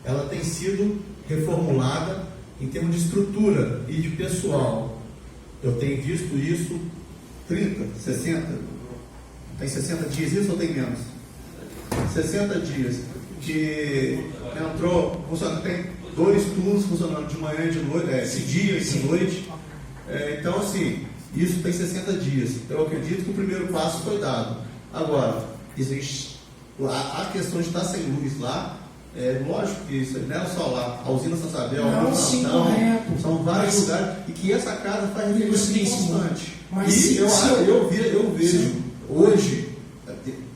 ela tem sido reformulada em termos de estrutura e de pessoal. Eu tenho visto isso 30, 60, tem 60 dias, isso ou tem menos? 60 dias, que entrou, tem 2 turnos funcionando de manhã e de noite, de dia e de noite. Então, assim, isso tem 60 dias. Eu acredito que o primeiro passo foi dado. Agora, existe a questão de estar sem luz lá. Lógico que isso não é só lá, a usina Santa Isabel, são vários lugares, e que essa casa faz referência constante. E eu vejo hoje,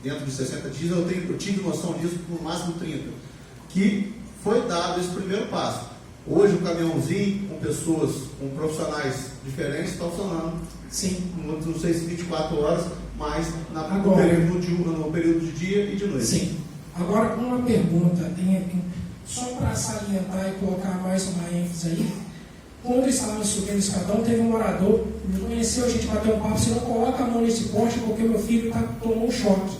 dentro de 60 dias, eu tive noção disso no máximo 30, que foi dado esse primeiro passo. Hoje o caminhãozinho com pessoas, com profissionais diferentes, estão funcionando. Sim. Não sei se 24 horas, mas no período de dia e de noite. Sim. Agora, uma pergunta, só para salientar e colocar mais uma ênfase aí. Quando estávamos subindo o escadão, teve um morador, me conheceu, a gente bateu um papo, você não coloca a mão nesse poste porque meu filho tomou um choque.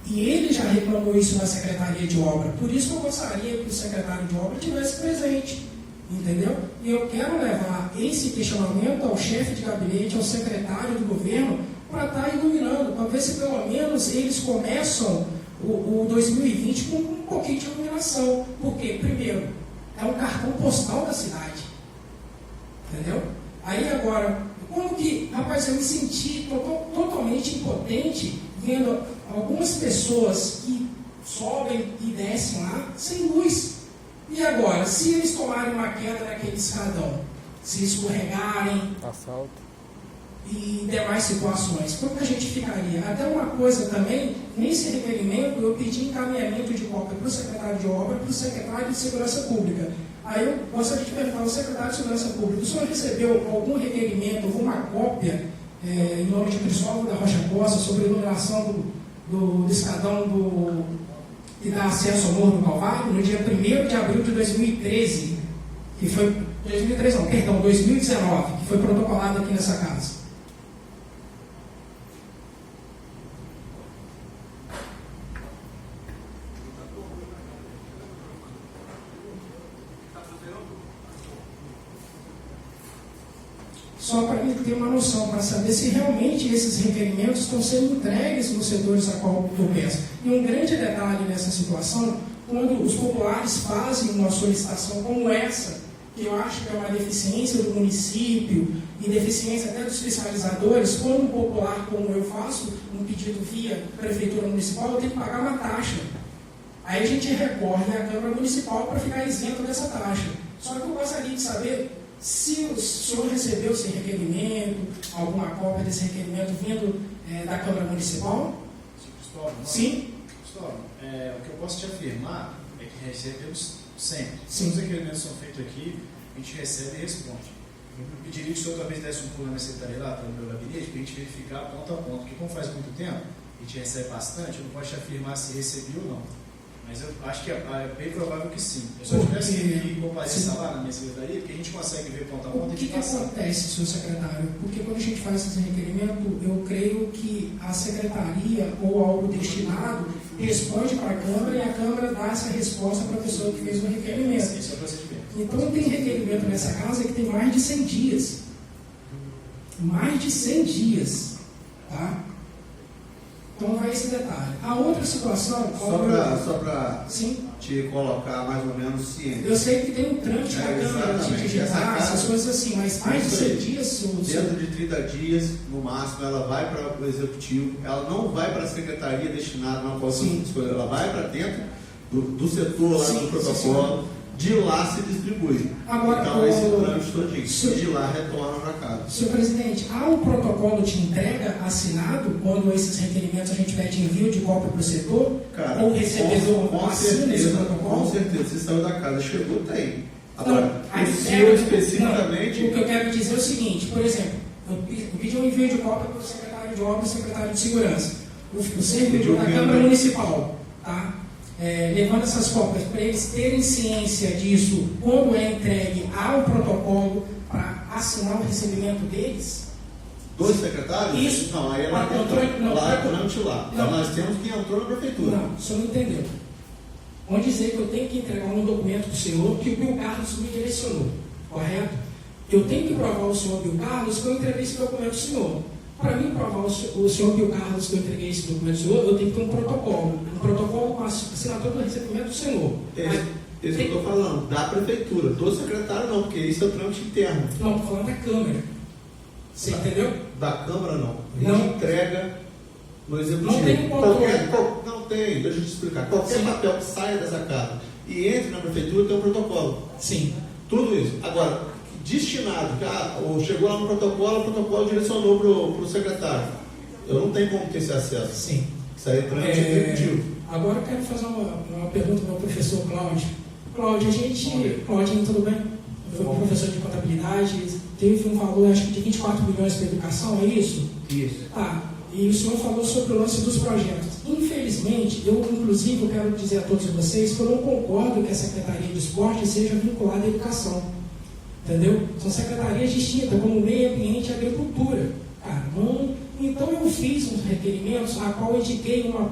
E ele já reclamou isso na Secretaria de Obra. Por isso que eu gostaria que o secretário de Obra estivesse presente. Entendeu? E eu quero levar esse questionamento ao chefe de gabinete, ao secretário do governo, para estar iluminando, para ver se pelo menos eles começam o 2020 com um pouquinho de iluminação. Porque, primeiro, é um cartão postal da cidade. Entendeu? Aí agora, como que, rapaz, eu me senti totalmente impotente vendo algumas pessoas que sobem e descem lá sem luz. E agora, se eles tomarem uma queda naquele escadão, se escorregarem, assalto e demais situações, como que a gente ficaria? Até uma coisa também, nesse requerimento eu pedi encaminhamento de cópia para o secretário de obra e para o secretário de segurança pública. Aí eu gostaria de perguntar ao secretário de segurança pública, o senhor recebeu algum requerimento, alguma cópia, em nome de Cristóvão da Rocha Costa, sobre a iluminação do escadão que dá acesso ao Morro do Calvário, no dia 1º de abril de 2013, que foi, 2019, que foi protocolado aqui nessa casa? Só para mim ter uma noção, para saber se realmente esses requerimentos estão sendo entregues nos setores a qual eu penso. E um grande detalhe nessa situação, quando os populares fazem uma solicitação como essa, que eu acho que é uma deficiência do município e deficiência até dos fiscalizadores, quando um popular como eu faço um pedido via prefeitura municipal, eu tenho que pagar uma taxa. Aí a gente recorre à Câmara Municipal para ficar isento dessa taxa. Só que eu gostaria de saber se o senhor recebeu esse requerimento, alguma cópia desse requerimento vindo da Câmara Municipal? Cristóvão, sim. Cristóvão, o que eu posso te afirmar é que recebemos sempre. Sim. Os requerimentos são feitos aqui, a gente recebe e responde. Eu pediria que o senhor talvez desse um pulo na secretaria lá, no meu gabinete, para a gente verificar ponto a ponto, porque como faz muito tempo, a gente recebe bastante, eu não posso te afirmar se recebi ou não. Mas eu acho que é bem provável que sim. Eu só tivesse que comparecer lá na minha secretaria, porque a gente consegue ver ponto a ponto. O que acontece, senhor secretário? Porque quando a gente faz esse requerimento, eu creio que a secretaria ou algo destinado responde para a Câmara e a Câmara dá essa resposta para a pessoa que fez o requerimento. Esse é o procedimento. Então tem requerimento nessa casa que tem mais de 100 dias. Mais de 100 dias. Tá? Então vai esse detalhe. A outra situação... Só para te colocar mais ou menos ciente. Eu sei que tem um trâmite na Câmara de digitar, essas coisas assim, mas mais de 100 dias... Dentro de 30 dias, no máximo, ela vai para o Executivo, ela não vai para a Secretaria destinada, não posso escolher, ela vai para dentro do setor lá do protocolo, de lá se distribui. Agora, então esse trâmite todinho, de lá retorna para casa. Senhor presidente, há um protocolo de entrega assinado quando esses requerimentos a gente pede envio de cópia para o setor? Cara, ou o recebedor assina esse protocolo? Com certeza, se saiu da casa, chegou, tem. Agora, o senhor especificamente... Não, o que eu quero dizer é o seguinte, por exemplo, eu pedi um envio de cópia para o secretário de obras e secretário de segurança. O servidor da Câmara Municipal, tá? Levando essas cópias para eles terem ciência disso quando é entregue ao protocolo para assinar o recebimento deles? Dos secretários? Isso. Não, aí ela entrou lá. Nós temos quem entrou na prefeitura. Não, o senhor não entendeu. vão dizer que eu tenho que entregar um documento para o senhor que o Bill Carlos me direcionou, correto? Eu tenho que provar ao senhor Bill Carlos que eu entreguei esse documento ao senhor. Para mim provar o senhor Bill Carlos que eu entreguei esse documento ao senhor, eu tenho que ter um protocolo com a assinatura do recebimento do senhor. Isso que eu estou falando, da prefeitura, do secretário não, porque isso é o trâmite interno. Não, estou falando da Câmara. Você entendeu? Da Câmara não. A gente Não. entrega no executivo. Não tem controle. Não tem, deixa eu te explicar. Qualquer papel que saia dessa casa e entre na prefeitura tem um protocolo. Sim. Tudo isso. Agora, destinado, ou chegou lá no protocolo, o protocolo direcionou para o secretário. Eu não tenho como ter esse acesso. Sim. Isso aí é trâmite executivo. Agora eu quero fazer uma pergunta para o professor Cláudio. Cláudio, Claudinho, tudo bem? Foi professor de contabilidade, teve um valor, acho que de 24 milhões para a educação, é isso? Isso. Tá. E o senhor falou sobre o lance dos projetos. Infelizmente, inclusive, eu quero dizer a todos vocês que eu não concordo que a Secretaria de Esporte seja vinculada à educação. Entendeu? São secretarias distintas, como meio ambiente e agricultura. Cara, não... Então eu fiz uns requerimentos a qual eu indiquei uma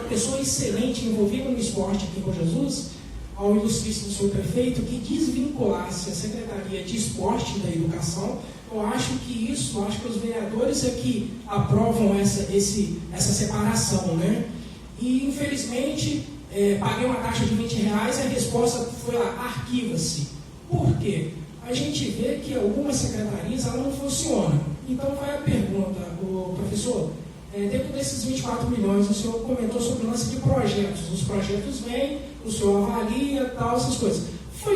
pessoa excelente envolvida no esporte aqui com Jesus, ao ilustríssimo senhor prefeito, que desvinculasse a Secretaria de Esporte da Educação. Eu acho que os vereadores é que aprovam essa separação, né? E, infelizmente, paguei uma taxa de R$20 e a resposta foi lá, arquiva-se. Por quê? A gente vê que algumas secretarias ela não funcionam. Então, vai a pergunta, professor, dentro desses 24 milhões, o senhor comentou sobre o lance de projetos. Os projetos vêm, o senhor avalia, tal, essas coisas. Foi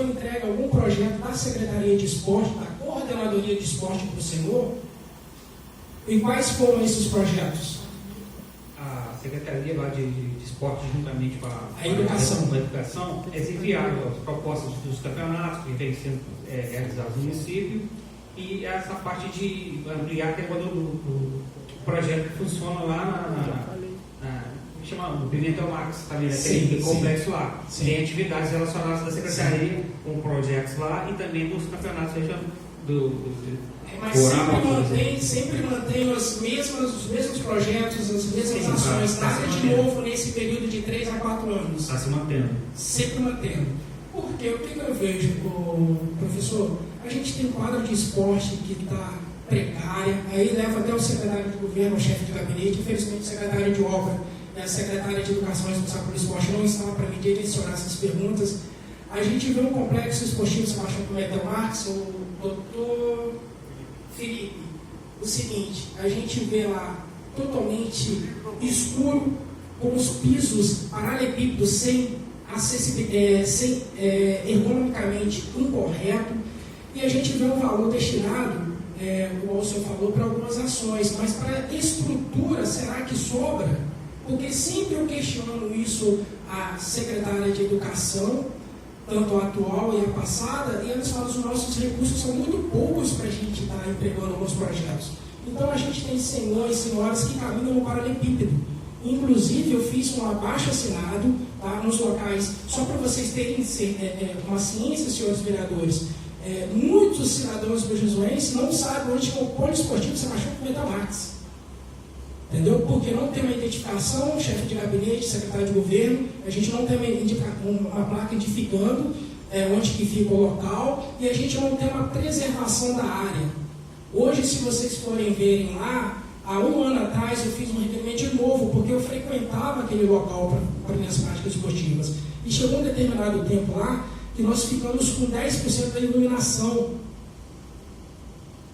entregue algum projeto da Secretaria de Esporte, da Coordenadoria de Esporte para o senhor? E quais foram esses projetos? A Secretaria lá de Esporte, juntamente com a educação, eles enviaram as propostas dos campeonatos que vêm sendo realizados no município e essa parte de ampliar que é do projeto que funciona lá no Pimentel Max, também, aquele complexo lá. Sim. Tem atividades relacionadas da Secretaria com projetos lá e também dos campeonatos mas sempre mantém os mesmos projetos, as mesmas ações, nada de novo nesse período de 3 a 4 anos. Está se mantendo. Sempre mantendo. Porque o que eu vejo, professor? A gente tem um quadro de esporte que está precária, aí leva até o secretário de governo, o chefe de gabinete, infelizmente o secretário de obra, a secretária de educação responsável pelo esporte não estava para me direcionar essas perguntas. A gente vê um complexo esportivo Sebastião Pimentel Marques, o doutor Felipe, o seguinte, a gente vê lá totalmente escuro, com os pisos paralelepípedos sem ergonomicamente incorreto, e a gente vê um valor destinado, como o senhor falou, para algumas ações, mas para a estrutura, será que sobra? Porque sempre eu questiono isso à secretária de Educação, tanto a atual e a passada, e eles falam que os nossos recursos são muito poucos para a gente estar empregando alguns projetos. Então a gente tem senhores e senhoras que caminham no paralelepípedo. Inclusive eu fiz um abaixo-assinado, tá, nos locais, só para vocês terem uma ciência, senhores vereadores. Muitos cidadãos bujesuenses não sabem onde é o polo esportivo Sebastião Pimentel Marques. Entendeu? Porque não tem uma identificação, chefe de gabinete, secretário de governo, a gente não tem uma placa identificando onde que fica o local, e a gente não tem uma preservação da área. Hoje, se vocês forem verem lá, há um ano atrás eu fiz um requerimento de novo, porque eu frequentava aquele local para minhas práticas esportivas. E chegou um determinado tempo lá, que nós ficamos com 10% da iluminação.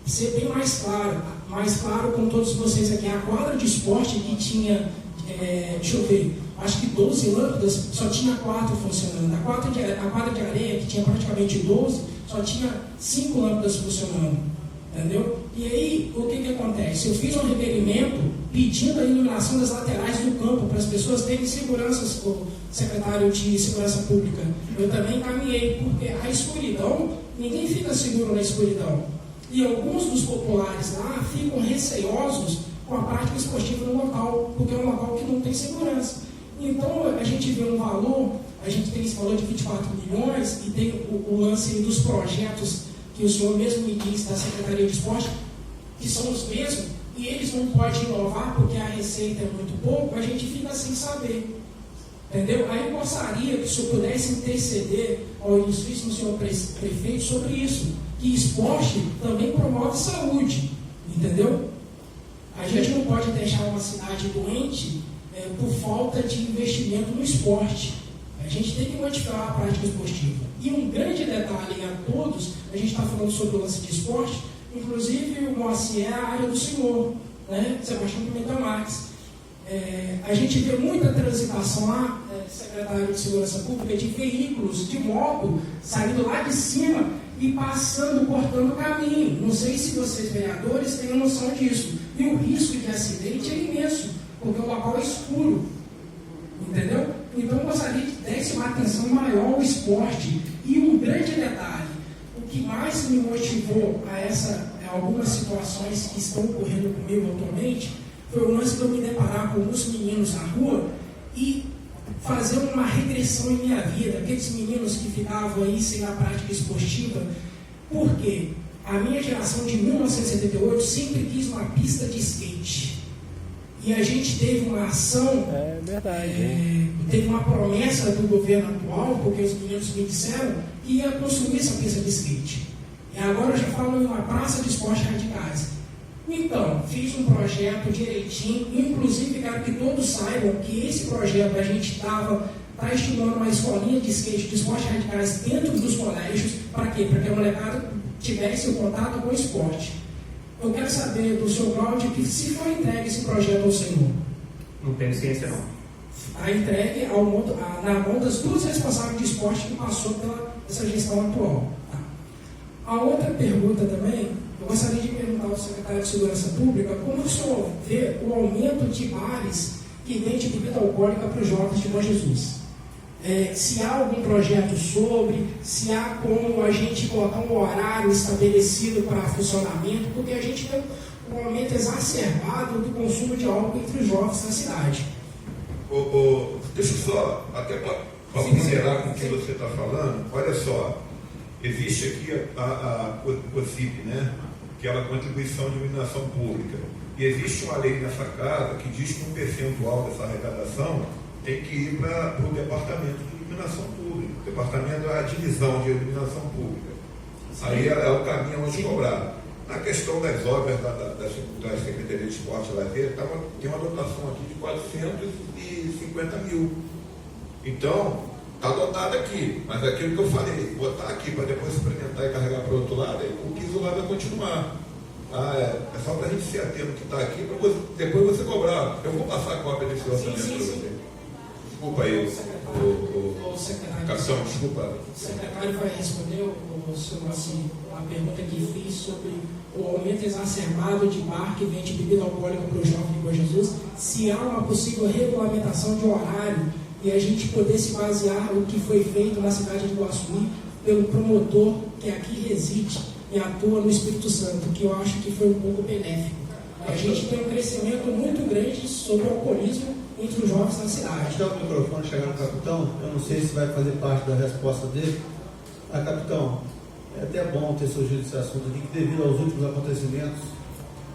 Ser bem mais claro com todos vocês aqui, a quadra de esporte que tinha, deixa eu ver, acho que 12 lâmpadas, só tinha 4 funcionando. A quadra de areia, que tinha praticamente 12, só tinha 5 lâmpadas funcionando. Entendeu? E aí, o que acontece? Eu fiz um requerimento pedindo a iluminação das laterais do campo para as pessoas terem segurança, o secretário de Segurança Pública. Eu também encaminhei, porque a escuridão, ninguém fica seguro na escuridão. E alguns dos populares lá ficam receosos com a prática esportiva no local, porque é um local que não tem segurança. Então, a gente vê um valor, a gente tem esse valor de 24 milhões e tem o lance dos projetos que o senhor mesmo me disse da Secretaria de Esporte, que são os mesmos, e eles não podem inovar porque a receita é muito pouco, a gente fica sem saber. Entendeu? Aí eu gostaria que o senhor pudesse interceder ao ilustríssimo senhor prefeito sobre isso, que esporte também promove saúde, entendeu? A gente não pode deixar uma cidade doente por falta de investimento no esporte. A gente tem que modificar a prática esportiva. E um grande detalhe a todos, a gente está falando sobre o lance de esporte, inclusive o Moacir é a área do senhor, né? Sebastião Pimentel Marques. A gente vê muita transitação lá, secretário de Segurança Pública, de veículos de moto saindo lá de cima e passando, cortando o caminho. Não sei se vocês, vereadores, têm noção disso. E o risco de acidente é imenso, porque o local é escuro. Entendeu? Então eu gostaria que desse uma atenção maior ao esporte. E um grande detalhe, o que mais me motivou a algumas situações que estão ocorrendo comigo atualmente, foi o lance de eu me deparar com alguns meninos na rua e fazer uma regressão em minha vida. Aqueles meninos que ficavam aí sem a prática esportiva. Por quê? A minha geração de 1978 sempre quis uma pista de skate. E a gente teve uma ação, teve uma promessa do governo atual, porque os meninos me disseram que ia construir essa pista de skate. E agora eu já falo em uma praça de esportes radicais. Então, fiz um projeto direitinho, inclusive quero que todos saibam que esse projeto a gente está estimulando uma escolinha de skate de esportes radicais dentro dos colégios. Para quê? Para que a molecada tivesse o contato com o esporte. Eu quero saber do senhor Cláudio que se foi entregue esse projeto ao senhor. Não tenho ciência não. Está entregue na mão das duas responsáveis de esporte que passou pela essa gestão atual. Tá. A outra pergunta também, eu gostaria de perguntar ao secretário de Segurança Pública como o senhor vê o aumento de bares que vendem bebida alcoólica para os jovens de Bom Jesus. Se há algum projeto sobre, se há como a gente colocar um horário estabelecido para funcionamento, porque a gente tem um aumento exacerbado do consumo de álcool entre os jovens na cidade. Deixa eu só, até para ponderar com o que você está falando, olha só, existe aqui a COCIP, né? Que é a contribuição de iluminação pública. E existe uma lei nessa casa que diz que um percentual dessa arrecadação tem que ir para o departamento de iluminação pública. O departamento é a divisão de iluminação pública. Aí é o caminho onde cobrar. Na questão das obras da Secretaria de Esporte e Lazer, tem uma dotação aqui de 450 mil. Então, está dotado aqui, mas aquilo que eu falei, botar aqui para depois experimentar e carregar para o outro lado, o piso lá vai continuar. É só para a gente se ater no que está aqui, para depois você cobrar. Eu vou passar a cópia desse orçamento para você. Desculpa aí, o secretário. Capitão, desculpa. O secretário vai responder, o senhor, assim, a pergunta que fiz sobre o aumento exacerbado de bar que vende bebida alcoólica para o jovem de Bom Jesus, se há uma possível regulamentação de horário e a gente poder se basear no que foi feito na cidade de Iguaçu pelo promotor que aqui reside e atua no Espírito Santo, que eu acho que foi um pouco benéfico. A gente tem um crescimento muito grande sobre o alcoolismo entre os jovens na cidade. Acho que o microfone chegar no capitão, eu não sei se vai fazer parte da resposta dele. Capitão, é até bom ter surgido esse assunto aqui, que devido aos últimos acontecimentos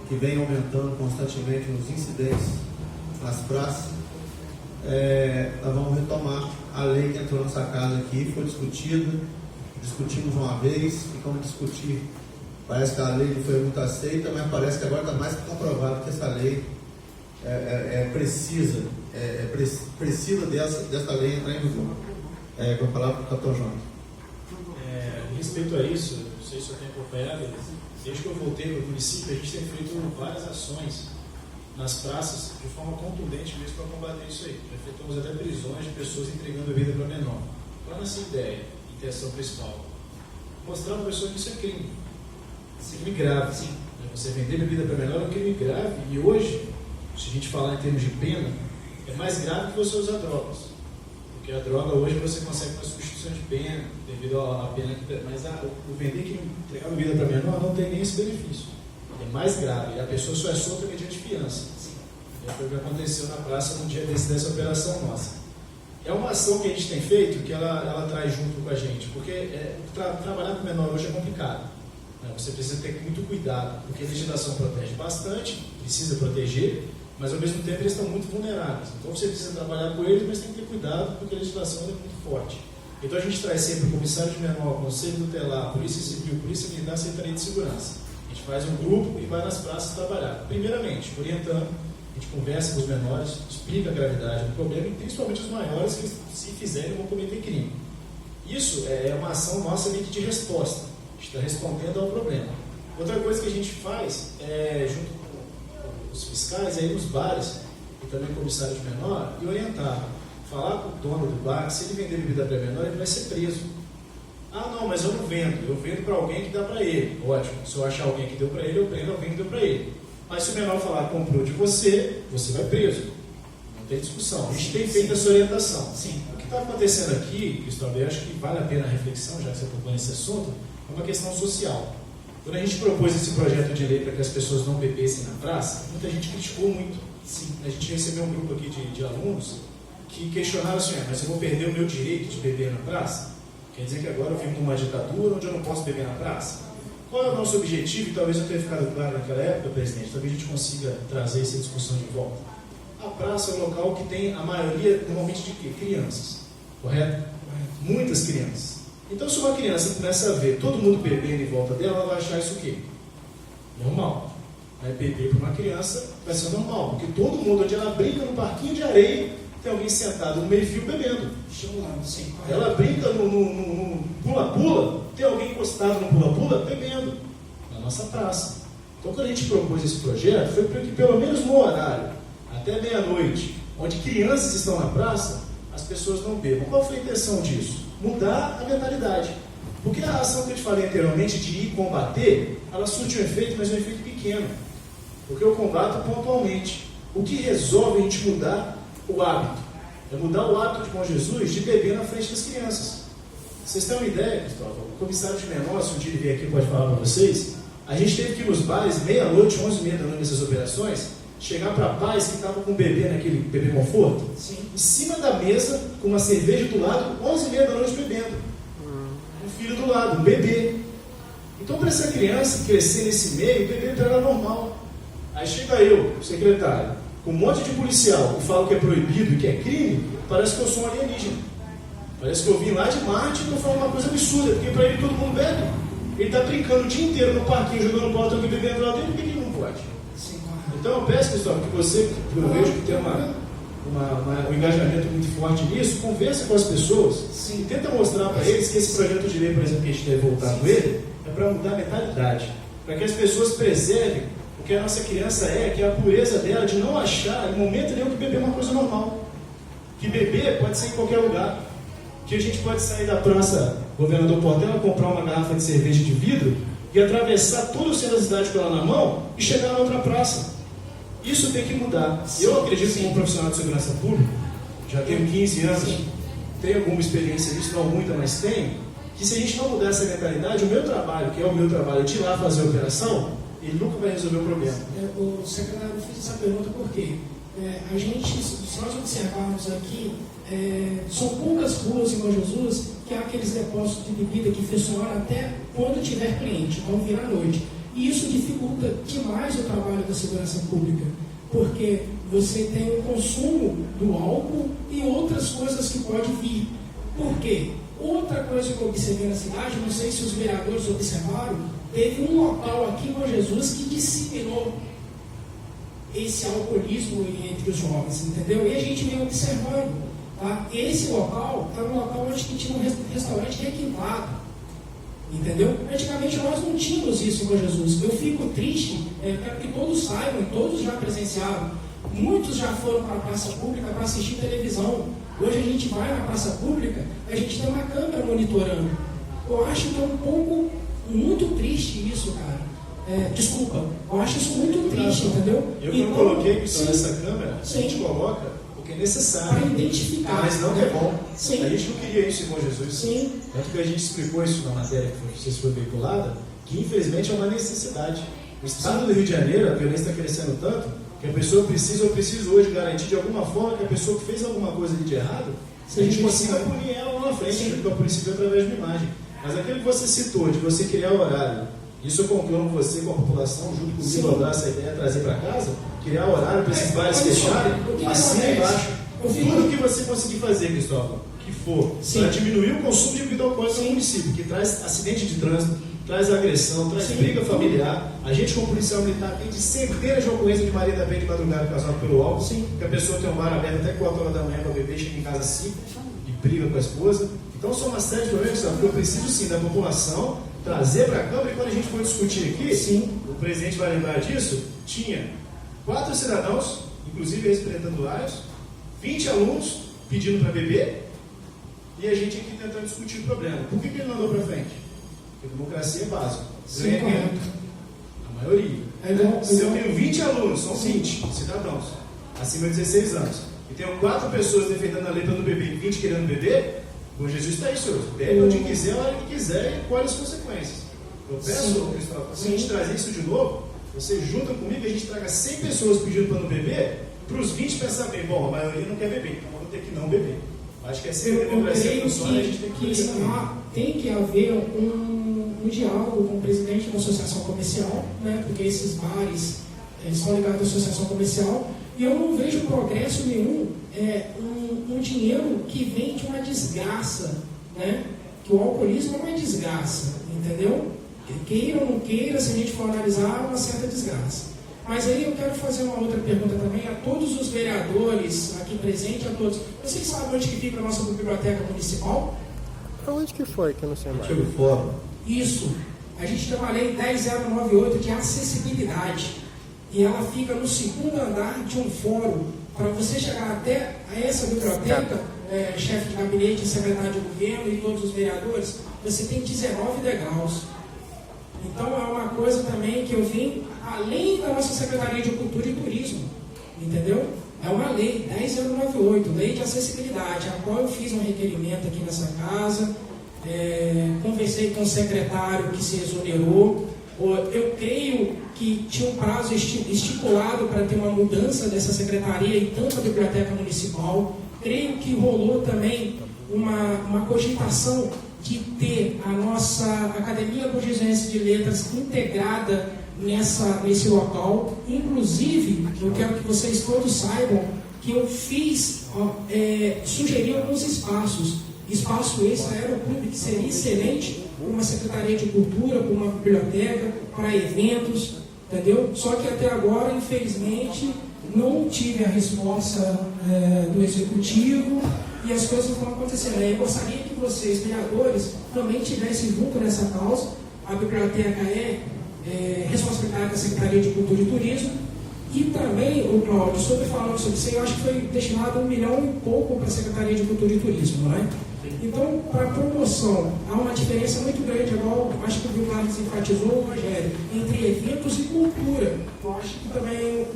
que vem aumentando constantemente os incidentes nas praças, nós vamos retomar a lei que entrou nessa casa aqui, foi discutimos uma vez, ficamos discutir. Parece que a lei não foi muito aceita, mas parece que agora está mais que comprovado que essa lei precisa dessa lei entrar em vigor. Com a palavra para o capitão João. Respeito a isso, não sei se eu tenho acompanhado, desde que eu voltei para o município, a gente tem feito várias ações nas praças de forma contundente mesmo para combater isso aí. Já efetuamos até prisões de pessoas entregando bebida para menor. Qual é a nossa ideia, intenção principal? Mostrar para a pessoa que isso é crime. É crime grave. Sim. Você vender bebida para menor é um crime grave. E hoje, se a gente falar em termos de pena, é mais grave que você usar drogas. Porque a droga hoje você consegue uma substituição de pena, devido à pena que. Mas o vender que entregar bebida para menor não tem nem esse benefício. É mais grave. E a pessoa só é solta mediante fiança. Foi o que aconteceu na praça no dia dessa operação nossa. É uma ação que a gente tem feito que ela traz junto com a gente, porque trabalhar com menor hoje é complicado. Né? Você precisa ter muito cuidado, porque a legislação protege bastante, precisa proteger, mas ao mesmo tempo eles estão muito vulneráveis. Então você precisa trabalhar com eles, mas tem que ter cuidado porque a legislação é muito forte. Então a gente traz sempre o comissário de menor, o conselho tutelar, polícia civil, polícia militar, secretaria de segurança. A gente faz um grupo e vai nas praças trabalhar. Primeiramente, orientando, a gente conversa com os menores, explica a gravidade do problema e principalmente os maiores que, se fizerem, vão cometer crime. Isso é uma ação nossa meio que de resposta. A gente está respondendo ao problema. Outra coisa que a gente faz, junto com os fiscais, é ir nos bares e também comissário de menor e orientar. Falar com o dono do bar que se ele vender bebida para menor, ele vai ser preso. Ah, não, mas eu não vendo. Eu vendo para alguém que dá para ele. Ótimo. Se eu achar alguém que deu para ele, eu prendo alguém que deu para ele. Mas se o menor falar que comprou de você, você vai preso. Não tem discussão. A gente tem feito essa orientação. Sim. O que está acontecendo aqui, Cristóvão, eu acho que vale a pena a reflexão, já que você propõe esse assunto, é uma questão social. Quando a gente propôs esse projeto de lei para que as pessoas não bebessem na praça, muita gente criticou muito. Sim. A gente recebeu um grupo aqui de alunos que questionaram assim, mas eu vou perder o meu direito de beber na praça? Quer dizer que agora eu vivo numa ditadura onde eu não posso beber na praça? Qual é o nosso objetivo? E talvez eu tenha ficado claro naquela época, presidente, talvez a gente consiga trazer essa discussão de volta. A praça é um local que tem a maioria, normalmente, de quê? Crianças. Correto? Muitas crianças. Então, se uma criança começa a ver todo mundo bebendo em volta dela, ela vai achar isso o quê? Normal. Vai beber para uma criança, vai ser normal. Porque todo mundo, onde ela brinca no parquinho de areia, tem alguém sentado no meio-fio bebendo. Ela brinca no pula-pula, tem alguém encostado no pula-pula bebendo. Na nossa praça. Então, quando a gente propôs esse projeto, foi para que, pelo menos no horário, até meia-noite, onde crianças estão na praça, as pessoas não bebam. Qual foi a intenção disso? Mudar a mentalidade. Porque a ação que eu te falei anteriormente de ir combater, ela surte um efeito, mas é um efeito pequeno. Porque eu combato pontualmente. O que resolve a gente mudar o hábito? É mudar o hábito de Bom Jesus de beber na frente das crianças. Vocês têm uma ideia, Cristóvão? O comissário de menor, se um dia ele vier aqui, pode falar para vocês, a gente teve que ir nos bares, meia-noite, 11h30 da noite, nessas operações, chegar para pais que estavam com bebê naquele bebê conforto, Sim. em cima da mesa, com uma cerveja do lado, 11h30 da noite bebendo. Um filho do lado, um bebê. Então, para essa criança crescer nesse meio, beber para ela é normal. Aí chega eu, secretário, com um monte de policial que fala que é proibido e que é crime, parece que eu sou um alienígena. Parece que eu vim lá de Marte e estou falando uma coisa absurda, porque para ele todo mundo bebe. Ele está brincando o dia inteiro no parquinho, jogando bola, aqui bebendo lá dentro, por que ele não pode? Sim. Então eu peço, Cristóvão, que você, eu vejo que tem um engajamento muito forte nisso, conversa com as pessoas e tenta mostrar para eles que esse projeto de lei, por exemplo, que a gente deve voltar com ele, é para mudar a mentalidade, para que as pessoas preservem o que a nossa criança que é a pureza dela, de não achar, em momento nenhum, que beber é uma coisa normal. Que beber pode ser em qualquer lugar. Que a gente pode sair da praça Governador Portela, comprar uma garrafa de cerveja de vidro e atravessar toda o centro da cidade com ela na mão e chegar na outra praça. Isso tem que mudar. Eu acredito, como profissional de segurança pública, já tenho 15 anos, tenho alguma experiência nisso, não muita, mas tenho, que se a gente não mudar essa mentalidade, o meu trabalho, que é o meu trabalho de ir lá fazer a operação, ele nunca vai resolver o problema. O secretário fez essa pergunta porque a gente, se nós observarmos aqui, são poucas ruas em Bom Jesus que há aqueles depósitos de bebida que funcionam até quando tiver cliente, vão vir à noite. E isso dificulta demais o trabalho da segurança pública, porque você tem o consumo do álcool e outras coisas que podem vir. Por quê? Outra coisa que eu observei na cidade, não sei se os vereadores observaram, teve um local aqui em Bom Jesus que disseminou esse alcoolismo entre os jovens, entendeu? E a gente vem observando, tá? Esse local era um local onde tinha um restaurante requintado, entendeu? Antigamente nós não tínhamos isso em Bom Jesus. Eu fico triste, quero que todos saibam, todos já presenciaram, muitos já foram para a praça pública para assistir televisão. Hoje a gente vai na praça pública, a gente tem uma câmera monitorando. Eu acho que é um pouco muito triste isso, cara. Desculpa, eu acho isso muito triste, entendeu? Eu não coloquei nessa câmera, a gente coloca porque é necessário. Para identificar. Mas não que é bom. Sim. A gente não queria isso em Bom Jesus. Sim. Tanto que a gente explicou isso na matéria que foi veiculada, que infelizmente é uma necessidade. O estado do Rio de Janeiro, a violência está crescendo tanto, que a pessoa precisa, eu preciso hoje garantir de alguma forma que a pessoa que fez alguma coisa ali de errado, a gente consiga punir ela lá na frente, junto com a polícia através de uma imagem. Mas aquilo que você citou, de você criar o horário Isso eu concluo com você, com a população, junto comigo, mandar essa ideia, trazer para casa, criar horário para esses bares fecharem, assim embaixo. Tudo que você conseguir fazer, Cristóvão, que for, para diminuir o consumo de bebida alcoólica no município, que traz acidente de trânsito, traz agressão, traz briga familiar. A gente, como policial militar, tem de centenas de ocorrências de Maria da Penha de madrugada causada pelo álcool, que a pessoa tem um bar aberto até 4 horas da manhã para beber, chega em casa às 5 e briga com a esposa. Então, são uma série de problemas que eu preciso, sim, da população trazer para a Câmara. E quando a gente for discutir aqui, o presidente vai lembrar disso, tinha 4 cidadãos, inclusive ex-pretenduários, 20 alunos pedindo para beber, e a gente aqui tentando discutir o problema. Por que ele não andou para frente? Porque democracia é básica. A maioria. Se eu tenho 20 alunos, são 20 cidadãos, acima de 16 anos, e tenho 4 pessoas defendendo a lei para não beber e 20 querendo beber, o Jesus está aí, senhor. Bebe onde quiser, a hora que quiser e colhe as consequências. Eu peço, Cristóvão, se a gente trazer isso de novo, você junta comigo e a gente traga 100 pessoas pedindo para não beber, para os 20 pensar bem, bom, a maioria não quer beber, então vamos ter que não beber. Acho que é assim que a democracia funciona, a gente tem que tem que haver um diálogo com o presidente da associação comercial, né, porque esses bares são ligados à associação comercial, e eu não vejo progresso nenhum, um dinheiro que vem de uma desgraça, né, que o alcoolismo é uma desgraça, entendeu? Queira ou não queira, se a gente for analisar, é uma certa desgraça. Mas aí eu quero fazer uma outra pergunta também a todos os vereadores aqui presentes, a todos. Vocês sabem onde que fica a nossa biblioteca municipal? Onde que foi que eu não sei mais? Antigo fórum. Isso. A gente tem uma lei 10098 de acessibilidade. E ela fica no 2º andar de um fórum. Para você chegar até a essa biblioteca, chefe de gabinete, secretário de governo e todos os vereadores, você tem 19 degraus. Então é uma coisa também que eu vim além da nossa Secretaria de Cultura e Turismo, entendeu? É uma lei 10098, lei de acessibilidade, a qual eu fiz um requerimento aqui nessa casa, conversei com o secretário que se exonerou. Eu creio que tinha um prazo estipulado para ter uma mudança dessa secretaria e tanto a biblioteca municipal. Creio que rolou também uma cogitação de ter a nossa Academia Burgisense de Letras integrada nesse local. Inclusive, eu quero que vocês todos saibam que eu sugeri alguns espaços. Espaço esse aeroclube, que seria excelente para uma Secretaria de Cultura, para uma biblioteca, para eventos, entendeu? Só que até agora, infelizmente, não tive a resposta do Executivo e as coisas estão acontecendo. Eu gostaria que vocês, vereadores, também estivessem junto nessa causa. A biblioteca é responsabilidade da Secretaria de Cultura e Turismo. E também, o Cláudio, falando sobre isso, eu acho que foi destinado 1 milhão e pouco para a Secretaria de Cultura e Turismo, não é? Então, para a promoção, há uma diferença muito grande, igual acho que o Viu Carlos enfatizou, Rogério, entre eventos e cultura. Eu acho que também